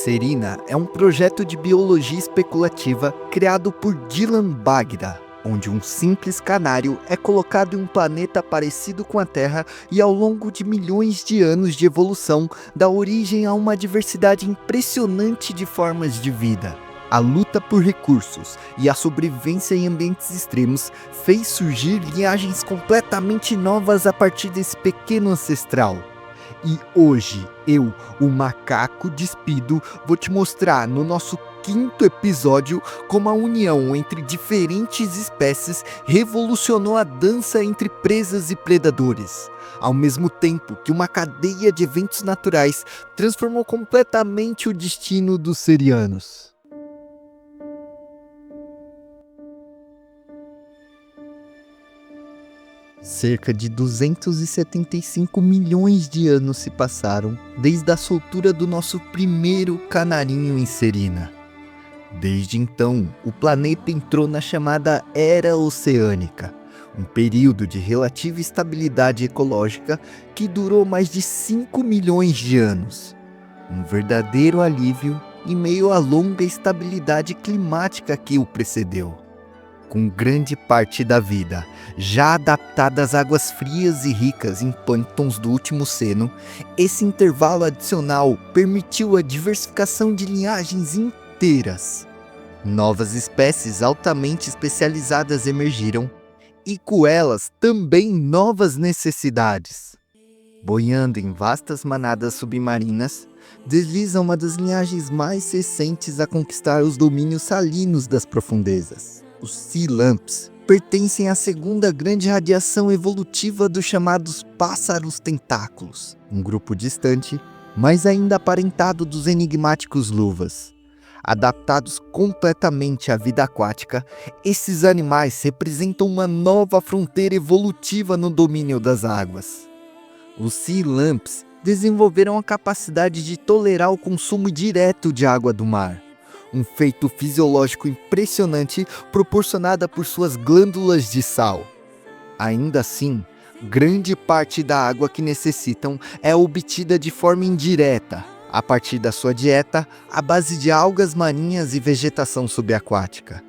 Serina é um projeto de biologia especulativa criado por Dylan Bagda, onde um simples canário é colocado em um planeta parecido com a Terra e ao longo de milhões de anos de evolução dá origem a uma diversidade impressionante de formas de vida. A luta por recursos e a sobrevivência em ambientes extremos fez surgir linhagens completamente novas a partir desse pequeno ancestral. E hoje, eu, o Macaco Despido, vou te mostrar no nosso 5º episódio como a união entre diferentes espécies revolucionou a dança entre presas e predadores, ao mesmo tempo que uma cadeia de eventos naturais transformou completamente o destino dos serianos. Cerca de 275 milhões de anos se passaram desde a soltura do nosso primeiro canarinho em Serina. Desde então, o planeta entrou na chamada Era Oceânica, um período de relativa estabilidade ecológica que durou mais de 5 milhões de anos. Um verdadeiro alívio em meio à longa estabilidade climática que o precedeu. Com grande parte da vida já adaptada às águas frias e ricas em plânctons do último Ceno, esse intervalo adicional permitiu a diversificação de linhagens inteiras. Novas espécies altamente especializadas emergiram e com elas também novas necessidades. Boiando em vastas manadas submarinas, desliza uma das linhagens mais recentes a conquistar os domínios salinos das profundezas. Os Sea Lamps pertencem à segunda grande radiação evolutiva dos chamados pássaros tentáculos, um grupo distante, mas ainda aparentado dos enigmáticos luvas. Adaptados completamente à vida aquática, esses animais representam uma nova fronteira evolutiva no domínio das águas. Os Sea Lamps desenvolveram a capacidade de tolerar o consumo direto de água do mar. Um feito fisiológico impressionante proporcionada por suas glândulas de sal. Ainda assim, grande parte da água que necessitam é obtida de forma indireta, a partir da sua dieta, à base de algas marinhas e vegetação subaquática.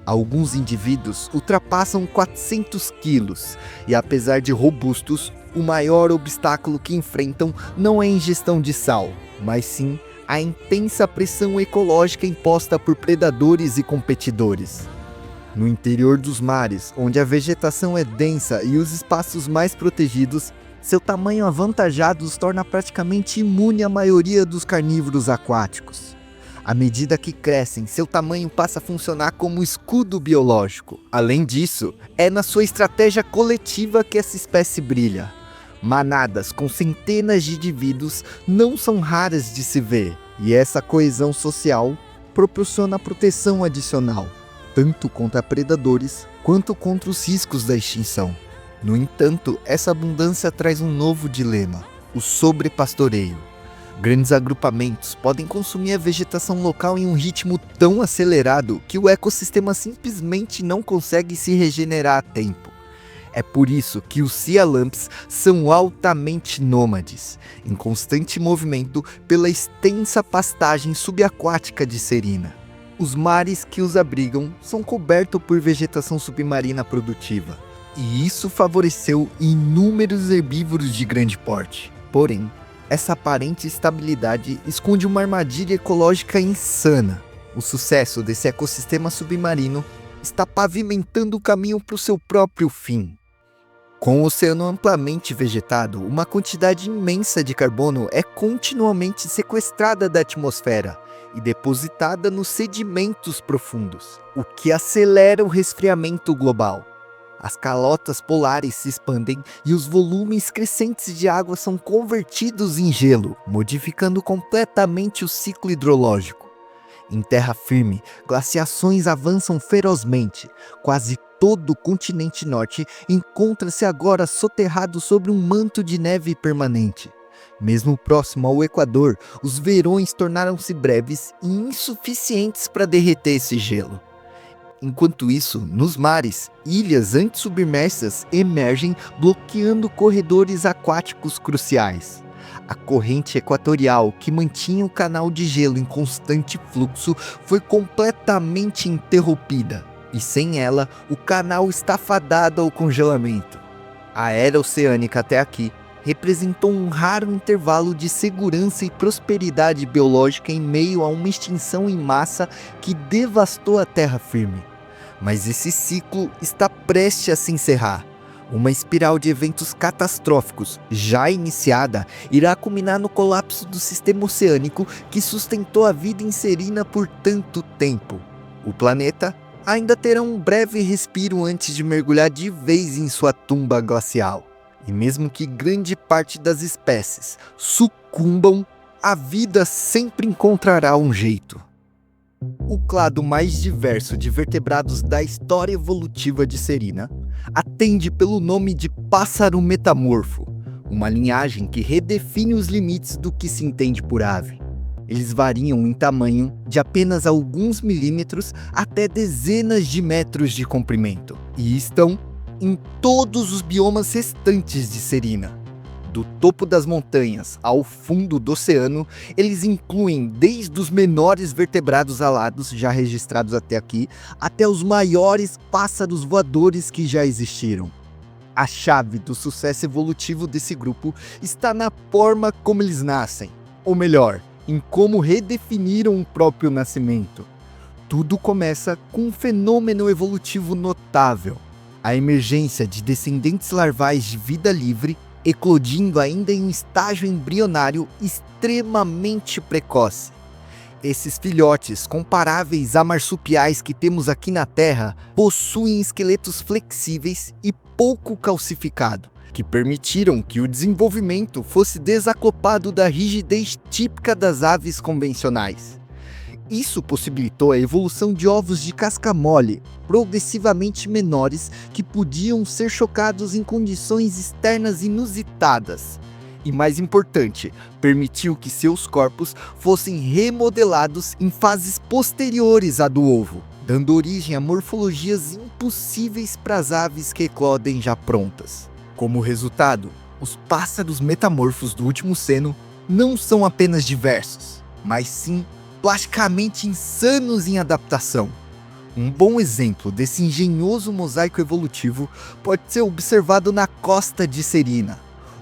Alguns indivíduos ultrapassam 400 quilos e, apesar de robustos, o maior obstáculo que enfrentam não é a ingestão de sal, mas sim a intensa pressão ecológica imposta por predadores e competidores. No interior dos mares, onde a vegetação é densa e os espaços mais protegidos, seu tamanho avantajado os torna praticamente imune à maioria dos carnívoros aquáticos. À medida que crescem, seu tamanho passa a funcionar como escudo biológico. Além disso, é na sua estratégia coletiva que essa espécie brilha. Manadas com centenas de indivíduos não são raras de se ver, e essa coesão social proporciona proteção adicional, tanto contra predadores quanto contra os riscos da extinção. No entanto, essa abundância traz um novo dilema: o sobrepastoreio. Grandes agrupamentos podem consumir a vegetação local em um ritmo tão acelerado que o ecossistema simplesmente não consegue se regenerar a tempo. É por isso que os Sea Lamps são altamente nômades, em constante movimento pela extensa pastagem subaquática de Serina. Os mares que os abrigam são cobertos por vegetação submarina produtiva, e isso favoreceu inúmeros herbívoros de grande porte. Porém, essa aparente estabilidade esconde uma armadilha ecológica insana. O sucesso desse ecossistema submarino está pavimentando o caminho para o seu próprio fim. Com o oceano amplamente vegetado, uma quantidade imensa de carbono é continuamente sequestrada da atmosfera e depositada nos sedimentos profundos, o que acelera o resfriamento global. As calotas polares se expandem e os volumes crescentes de água são convertidos em gelo, modificando completamente o ciclo hidrológico. Em terra firme, glaciações avançam ferozmente. Quase todo o continente norte encontra-se agora soterrado sobre um manto de neve permanente. Mesmo próximo ao Equador, os verões tornaram-se breves e insuficientes para derreter esse gelo. Enquanto isso, nos mares, ilhas antes submersas emergem bloqueando corredores aquáticos cruciais. A corrente equatorial que mantinha o canal de gelo em constante fluxo foi completamente interrompida, e sem ela, o canal está fadado ao congelamento. A era oceânica até aqui representou um raro intervalo de segurança e prosperidade biológica em meio a uma extinção em massa que devastou a terra firme. Mas esse ciclo está prestes a se encerrar. Uma espiral de eventos catastróficos, já iniciada, irá culminar no colapso do sistema oceânico que sustentou a vida em Serena por tanto tempo. O planeta ainda terá um breve respiro antes de mergulhar de vez em sua tumba glacial. E mesmo que grande parte das espécies sucumbam, a vida sempre encontrará um jeito. O clado mais diverso de vertebrados da história evolutiva de Serena atende pelo nome de pássaro metamorfo, uma linhagem que redefine os limites do que se entende por ave. Eles variam em tamanho de apenas alguns milímetros até dezenas de metros de comprimento e estão em todos os biomas restantes de Serena. Do topo das montanhas ao fundo do oceano, eles incluem desde os menores vertebrados alados já registrados até aqui, até os maiores pássaros voadores que já existiram. A chave do sucesso evolutivo desse grupo está na forma como eles nascem, ou melhor, em como redefiniram o próprio nascimento. Tudo começa com um fenômeno evolutivo notável: a emergência de descendentes larvais de vida livre, eclodindo ainda em um estágio embrionário extremamente precoce. Esses filhotes, comparáveis a marsupiais que temos aqui na Terra, possuem esqueletos flexíveis e pouco calcificado, que permitiram que o desenvolvimento fosse desacoplado da rigidez típica das aves convencionais. Isso possibilitou a evolução de ovos de casca mole, progressivamente menores, que podiam ser chocados em condições externas inusitadas. E mais importante, permitiu que seus corpos fossem remodelados em fases posteriores à do ovo, dando origem a morfologias impossíveis para as aves que eclodem já prontas. Como resultado, os pássaros metamorfos do último Ceno não são apenas diversos, mas sim plasticamente insanos em adaptação. Um bom exemplo desse engenhoso mosaico evolutivo pode ser observado na costa de Serena.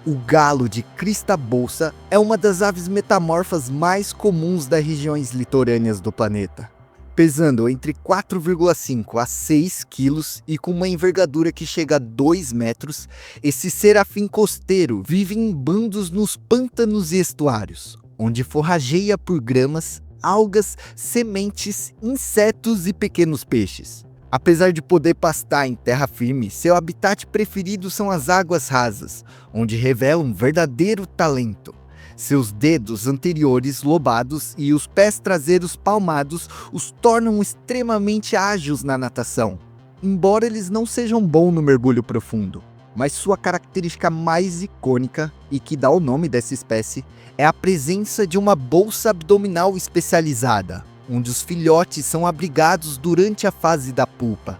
O galo de crista bolsa é uma das aves metamorfas mais comuns das regiões litorâneas do planeta. Pesando entre 4,5 a 6 quilos e com uma envergadura que chega a 2 metros, esse serafim costeiro vive em bandos nos pântanos e estuários, onde forrageia por gramas, algas, sementes, insetos e pequenos peixes. Apesar de poder pastar em terra firme, seu habitat preferido são as águas rasas, onde revela um verdadeiro talento. Seus dedos anteriores lobados e os pés traseiros palmados os tornam extremamente ágeis na natação, embora eles não sejam bons no mergulho profundo. Mas sua característica mais icônica, e que dá o nome dessa espécie, é a presença de uma bolsa abdominal especializada, onde os filhotes são abrigados durante a fase da pupa.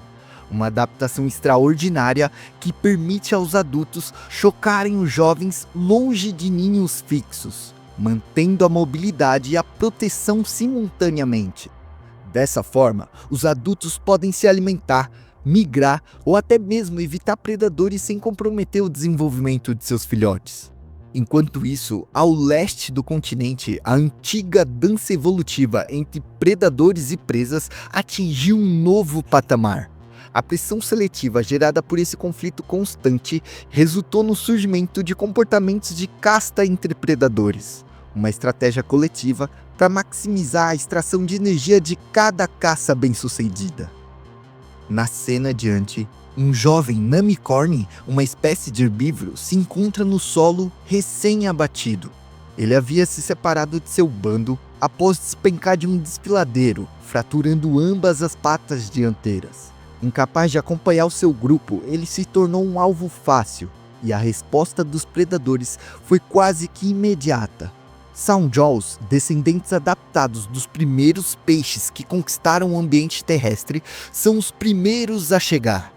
Uma adaptação extraordinária que permite aos adultos chocarem os jovens longe de ninhos fixos, mantendo a mobilidade e a proteção simultaneamente. Dessa forma, os adultos podem se alimentar, migrar ou até mesmo evitar predadores sem comprometer o desenvolvimento de seus filhotes. Enquanto isso, ao leste do continente, a antiga dança evolutiva entre predadores e presas atingiu um novo patamar. A pressão seletiva gerada por esse conflito constante resultou no surgimento de comportamentos de casta entre predadores, uma estratégia coletiva para maximizar a extração de energia de cada caça bem-sucedida. Na cena adiante, um jovem namicorn, uma espécie de herbívoro, se encontra no solo recém-abatido. Ele havia se separado de seu bando após despencar de um desfiladeiro, fraturando ambas as patas dianteiras. Incapaz de acompanhar o seu grupo, ele se tornou um alvo fácil, e a resposta dos predadores foi quase que imediata. Soundjaws, descendentes adaptados dos primeiros peixes que conquistaram o ambiente terrestre, são os primeiros a chegar.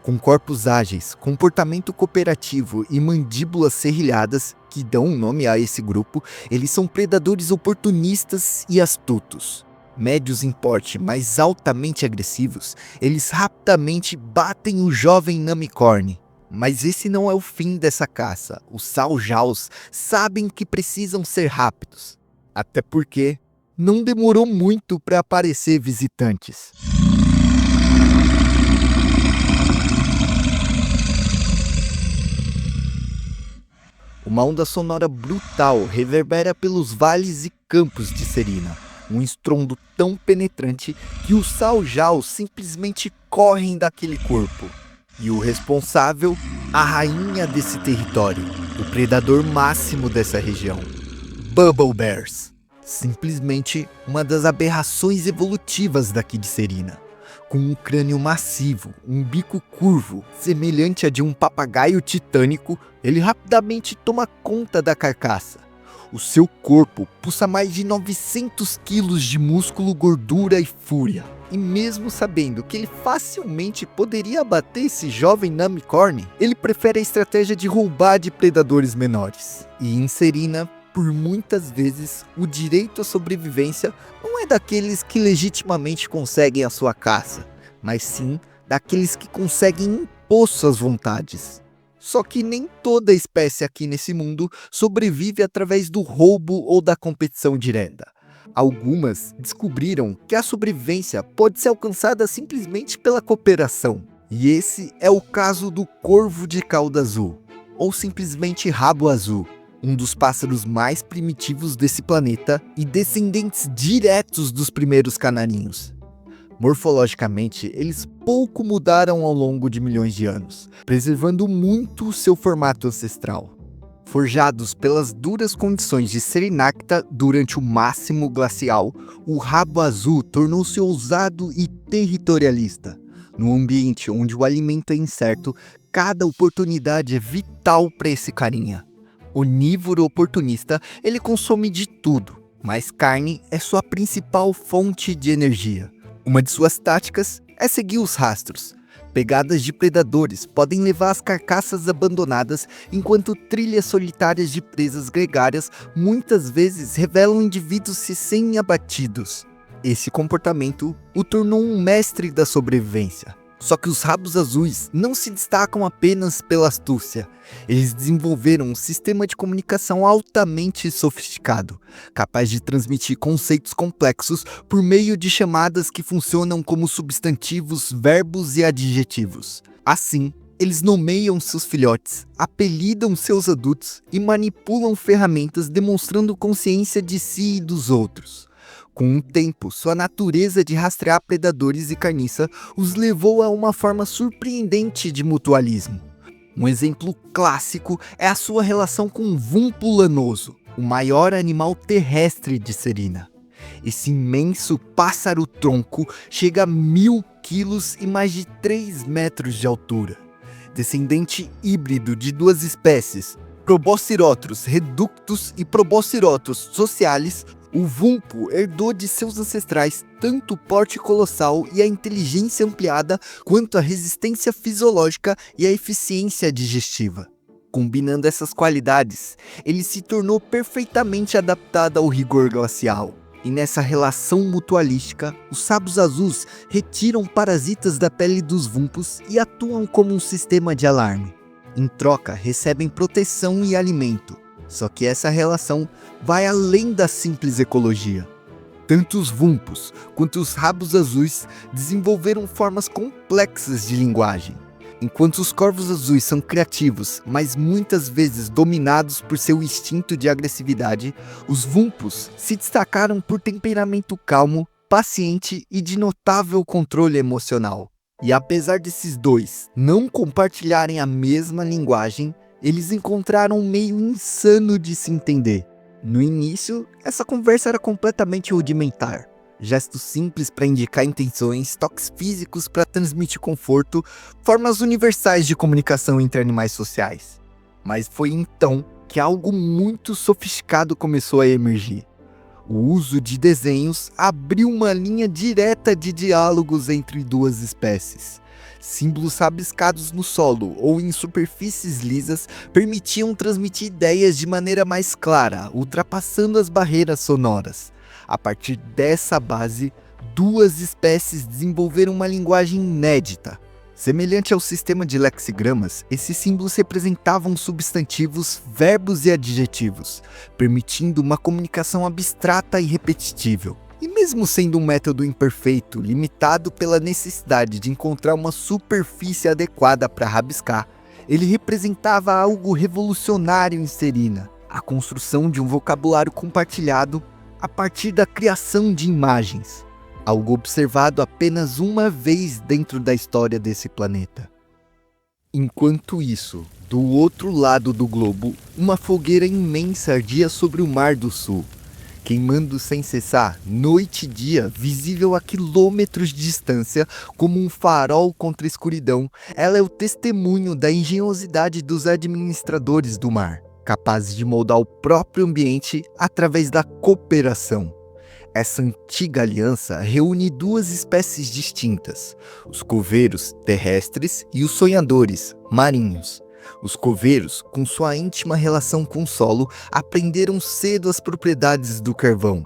Com corpos ágeis, comportamento cooperativo e mandíbulas serrilhadas, que dão um nome a esse grupo, eles são predadores oportunistas e astutos. Médios em porte, mas altamente agressivos, eles rapidamente batem o jovem Namicorn. Mas esse não é o fim dessa caça. Os Saojaus sabem que precisam ser rápidos. Até porque não demorou muito para aparecer visitantes. Uma onda sonora brutal reverbera pelos vales e campos de Serina. Um estrondo tão penetrante que os Saojaus simplesmente correm daquele corpo. E o responsável, a rainha desse território, o predador máximo dessa região, Bubble Bears. Simplesmente uma das aberrações evolutivas daqui de Serina. Com um crânio massivo, um bico curvo, semelhante a de um papagaio titânico, ele rapidamente toma conta da carcaça. O seu corpo pulsa mais de 900 quilos de músculo, gordura e fúria. E mesmo sabendo que ele facilmente poderia abater esse jovem Namicorn, ele prefere a estratégia de roubar de predadores menores. E em Serina, por muitas vezes, o direito à sobrevivência não é daqueles que legitimamente conseguem a sua caça, mas sim daqueles que conseguem impor suas vontades. Só que nem toda espécie aqui nesse mundo sobrevive através do roubo ou da competição direta. Algumas descobriram que a sobrevivência pode ser alcançada simplesmente pela cooperação. E esse é o caso do corvo de cauda azul, ou simplesmente rabo azul, um dos pássaros mais primitivos desse planeta e descendentes diretos dos primeiros canarinhos. Morfologicamente, eles pouco mudaram ao longo de milhões de anos, preservando muito o seu formato ancestral. Forjados pelas duras condições de Serinacta durante o máximo glacial, o rabo azul tornou-se ousado e territorialista. No ambiente onde o alimento é incerto, cada oportunidade é vital para esse carinha. Onívoro oportunista, ele consome de tudo, mas carne é sua principal fonte de energia. Uma de suas táticas é seguir os rastros. Pegadas de predadores podem levar as carcaças abandonadas, enquanto trilhas solitárias de presas gregárias muitas vezes revelam indivíduos recém-abatidos. Esse comportamento o tornou um mestre da sobrevivência. Só que os rabos azuis não se destacam apenas pela astúcia. Eles desenvolveram um sistema de comunicação altamente sofisticado, capaz de transmitir conceitos complexos por meio de chamadas que funcionam como substantivos, verbos e adjetivos. Assim, eles nomeiam seus filhotes, apelidam seus adultos e manipulam ferramentas demonstrando consciência de si e dos outros. Com o tempo, sua natureza de rastrear predadores e carniça os levou a uma forma surpreendente de mutualismo. Um exemplo clássico é a sua relação com o vumpo lanoso, o maior animal terrestre de Serina. Esse imenso pássaro-tronco chega a 1000 quilos e mais de 3 metros de altura. Descendente híbrido de duas espécies, Proboscirotrus reductus e Proboscirotrus socialis, o vumpo herdou de seus ancestrais tanto o porte colossal e a inteligência ampliada quanto a resistência fisiológica e a eficiência digestiva. Combinando essas qualidades, ele se tornou perfeitamente adaptado ao rigor glacial. E nessa relação mutualística, os sabos azuis retiram parasitas da pele dos vumpos e atuam como um sistema de alarme. Em troca, recebem proteção e alimento. Só que essa relação vai além da simples ecologia. Tanto os vumpos quanto os rabos azuis desenvolveram formas complexas de linguagem. Enquanto os corvos azuis são criativos, mas muitas vezes dominados por seu instinto de agressividade, os vumpos se destacaram por temperamento calmo, paciente e de notável controle emocional. E apesar desses dois não compartilharem a mesma linguagem, eles encontraram um meio insano de se entender. No início, essa conversa era completamente rudimentar. Gestos simples para indicar intenções, toques físicos para transmitir conforto, formas universais de comunicação entre animais sociais. Mas foi então que algo muito sofisticado começou a emergir. O uso de desenhos abriu uma linha direta de diálogos entre duas espécies. Símbolos rabiscados no solo ou em superfícies lisas permitiam transmitir ideias de maneira mais clara, ultrapassando as barreiras sonoras. A partir dessa base, duas espécies desenvolveram uma linguagem inédita. Semelhante ao sistema de lexigramas, esses símbolos representavam substantivos, verbos e adjetivos, permitindo uma comunicação abstrata e repetitível. E mesmo sendo um método imperfeito, limitado pela necessidade de encontrar uma superfície adequada para rabiscar, ele representava algo revolucionário em Serina, a construção de um vocabulário compartilhado a partir da criação de imagens. Algo observado apenas uma vez dentro da história desse planeta. Enquanto isso, do outro lado do globo, uma fogueira imensa ardia sobre o Mar do Sul, queimando sem cessar, noite e dia, visível a quilômetros de distância, como um farol contra a escuridão. Ela é o testemunho da engenhosidade dos administradores do mar, capazes de moldar o próprio ambiente através da cooperação. Essa antiga aliança reúne duas espécies distintas, os coveiros terrestres e os sonhadores marinhos. Os coveiros, com sua íntima relação com o solo, aprenderam cedo as propriedades do carvão.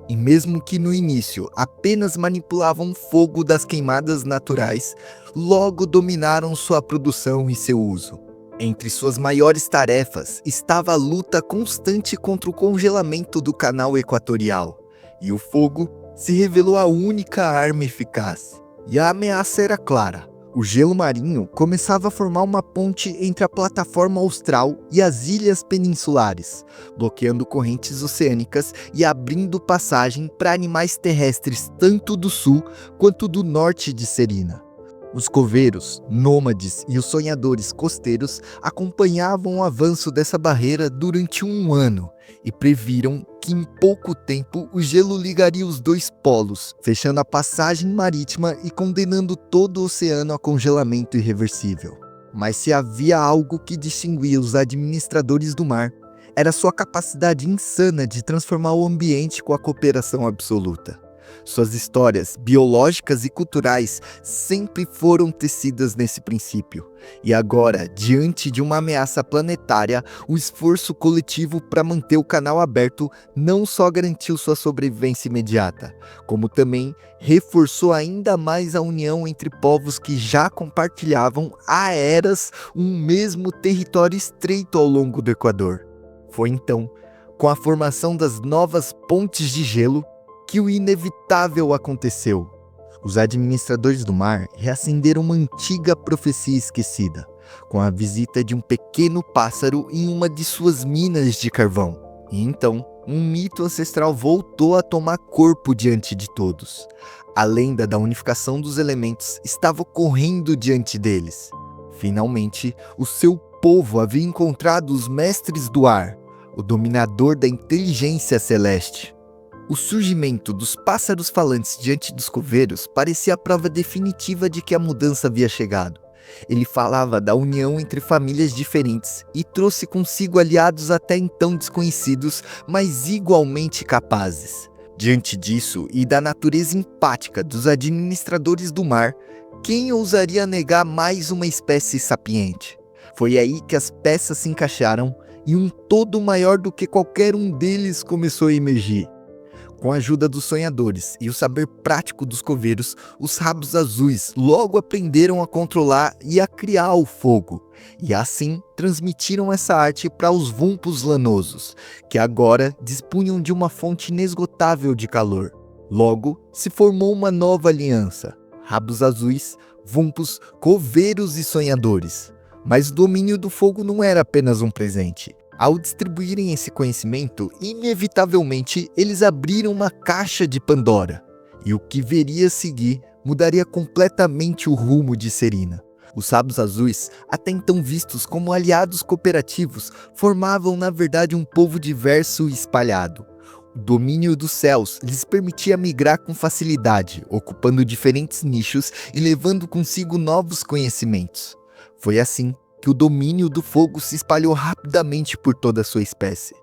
E mesmo que no início apenas manipulavam o fogo das queimadas naturais, logo dominaram sua produção e seu uso. Entre suas maiores tarefas estava a luta constante contra o congelamento do canal equatorial. E o fogo se revelou a única arma eficaz. E a ameaça era clara. O gelo marinho começava a formar uma ponte entre a plataforma austral e as ilhas peninsulares, bloqueando correntes oceânicas e abrindo passagem para animais terrestres tanto do sul quanto do norte de Serina. Os coveiros, nômades e os sonhadores costeiros acompanhavam o avanço dessa barreira durante um ano e previram que em pouco tempo o gelo ligaria os dois polos, fechando a passagem marítima e condenando todo o oceano a congelamento irreversível. Mas se havia algo que distinguia os administradores do mar, era sua capacidade insana de transformar o ambiente com a cooperação absoluta. Suas histórias biológicas e culturais sempre foram tecidas nesse princípio. E agora, diante de uma ameaça planetária, o esforço coletivo para manter o canal aberto não só garantiu sua sobrevivência imediata, como também reforçou ainda mais a união entre povos que já compartilhavam há eras um mesmo território estreito ao longo do Equador. Foi então, com a formação das novas pontes de gelo, que o inevitável aconteceu. Os administradores do mar reacenderam uma antiga profecia esquecida, com a visita de um pequeno pássaro em uma de suas minas de carvão. E então, um mito ancestral voltou a tomar corpo diante de todos. A lenda da unificação dos elementos estava ocorrendo diante deles. Finalmente, o seu povo havia encontrado os mestres do ar, o dominador da inteligência celeste. O surgimento dos pássaros falantes diante dos coveiros parecia a prova definitiva de que a mudança havia chegado. Ele falava da união entre famílias diferentes e trouxe consigo aliados até então desconhecidos, mas igualmente capazes. Diante disso e da natureza empática dos administradores do mar, quem ousaria negar mais uma espécie sapiente? Foi aí que as peças se encaixaram e um todo maior do que qualquer um deles começou a emergir. Com a ajuda dos sonhadores e o saber prático dos coveiros, os rabos azuis logo aprenderam a controlar e a criar o fogo, e assim transmitiram essa arte para os vumpos lanosos, que agora dispunham de uma fonte inesgotável de calor. Logo, se formou uma nova aliança: rabos azuis, vumpos, coveiros e sonhadores. Mas o domínio do fogo não era apenas um presente. Ao distribuírem esse conhecimento, inevitavelmente eles abriram uma caixa de Pandora. E o que viria a seguir mudaria completamente o rumo de Serina. Os rabos azuis, até então vistos como aliados cooperativos, formavam na verdade um povo diverso e espalhado. O domínio dos céus lhes permitia migrar com facilidade, ocupando diferentes nichos e levando consigo novos conhecimentos. Foi assim que o domínio do fogo se espalhou rapidamente por toda a sua espécie.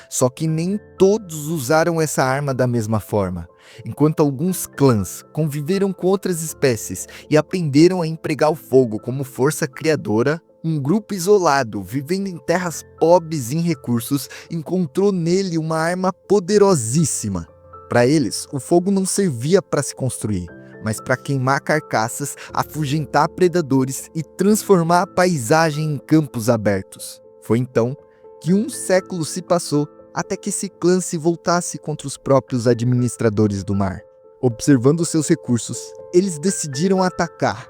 Só que nem todos usaram essa arma da mesma forma. Enquanto alguns clãs conviveram com outras espécies e aprenderam a empregar o fogo como força criadora, um grupo isolado, vivendo em terras pobres em recursos, encontrou nele uma arma poderosíssima. Para eles, o fogo não servia para se construir, mas para queimar carcaças, afugentar predadores e transformar a paisagem em campos abertos. Foi então que um século se passou até que esse clã se voltasse contra os próprios administradores do mar. Observando seus recursos, eles decidiram atacar,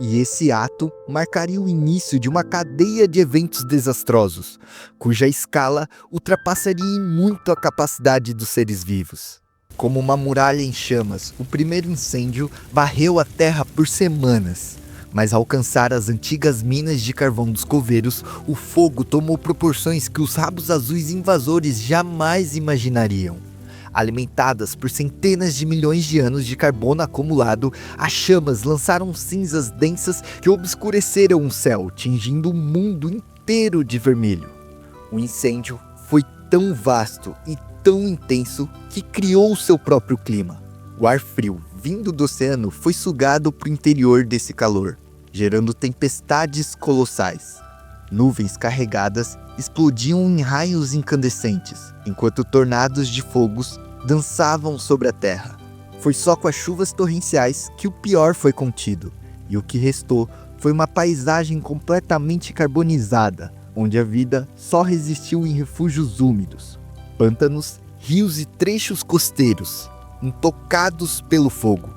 e esse ato marcaria o início de uma cadeia de eventos desastrosos, cuja escala ultrapassaria em muito a capacidade dos seres vivos. Como uma muralha em chamas, o primeiro incêndio varreu a terra por semanas. Mas ao alcançar as antigas minas de carvão dos coveiros, o fogo tomou proporções que os rabos azuis invasores jamais imaginariam. Alimentadas por centenas de milhões de anos de carbono acumulado, as chamas lançaram cinzas densas que obscureceram o céu, tingindo o mundo inteiro de vermelho. O incêndio foi tão vasto e tão intenso que criou seu próprio clima. O ar frio, vindo do oceano, foi sugado para o interior desse calor, gerando tempestades colossais. Nuvens carregadas explodiam em raios incandescentes, enquanto tornados de fogos dançavam sobre a terra. Foi só com as chuvas torrenciais que o pior foi contido, e o que restou foi uma paisagem completamente carbonizada, onde a vida só resistiu em refúgios úmidos, pântanos, rios e trechos costeiros, intocados pelo fogo.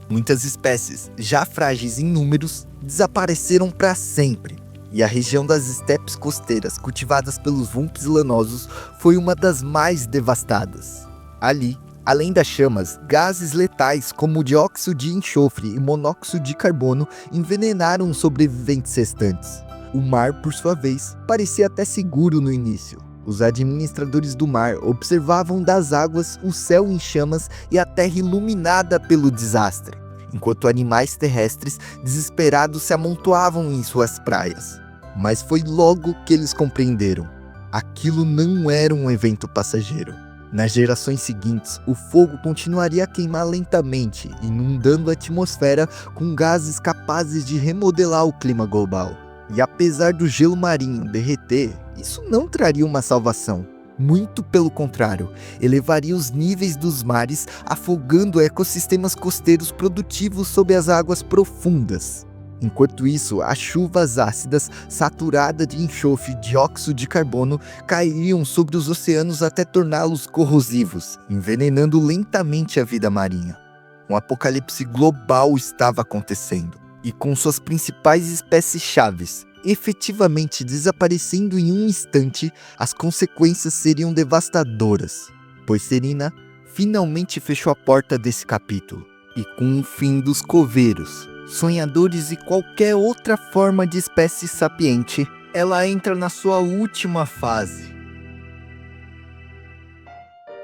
Muitas espécies, já frágeis em números, desapareceram para sempre, e a região das estepes costeiras cultivadas pelos vumpes lanosos foi uma das mais devastadas. Ali, além das chamas, gases letais como o dióxido de enxofre e monóxido de carbono envenenaram os sobreviventes restantes. O mar, por sua vez, parecia até seguro no início. Os administradores do mar observavam das águas o céu em chamas e a terra iluminada pelo desastre, enquanto animais terrestres desesperados se amontoavam em suas praias. Mas foi logo que eles compreenderam. Aquilo não era um evento passageiro. Nas gerações seguintes, o fogo continuaria a queimar lentamente, inundando a atmosfera com gases capazes de remodelar o clima global. E apesar do gelo marinho derreter, isso não traria uma salvação. Muito pelo contrário, elevaria os níveis dos mares, afogando ecossistemas costeiros produtivos sob as águas profundas. Enquanto isso, as chuvas ácidas, saturadas de enxofre e dióxido de carbono, cairiam sobre os oceanos até torná-los corrosivos, envenenando lentamente a vida marinha. Um apocalipse global estava acontecendo, e com suas principais espécies-chaves efetivamente desaparecendo em um instante, as consequências seriam devastadoras, pois Serena finalmente fechou a porta desse capítulo, e com o fim dos coveiros, sonhadores e qualquer outra forma de espécie sapiente, ela entra na sua última fase.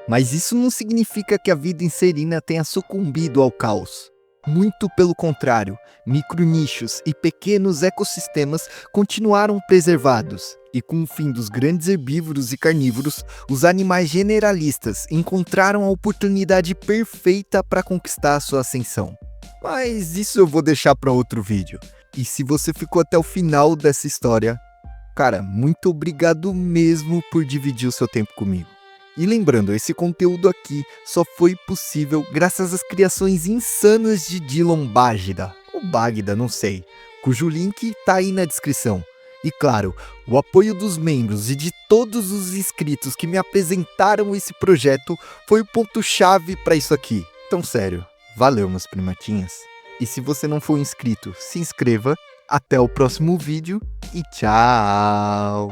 Mas isso não significa que a vida em Serena tenha sucumbido ao caos. Muito pelo contrário, micronichos e pequenos ecossistemas continuaram preservados, e com o fim dos grandes herbívoros e carnívoros, os animais generalistas encontraram a oportunidade perfeita para conquistar a sua ascensão. Mas isso eu vou deixar para outro vídeo. E se você ficou até o final dessa história, cara, muito obrigado mesmo por dividir o seu tempo comigo. E lembrando, esse conteúdo aqui só foi possível graças às criações insanas de Dylan Bagda, ou Bagda, não sei, cujo link tá aí na descrição. E claro, o apoio dos membros e de todos os inscritos que me apresentaram esse projeto foi o ponto-chave para isso aqui. Então sério, valeu meus primatinhas. E se você não for inscrito, se inscreva. Até o próximo vídeo e tchau!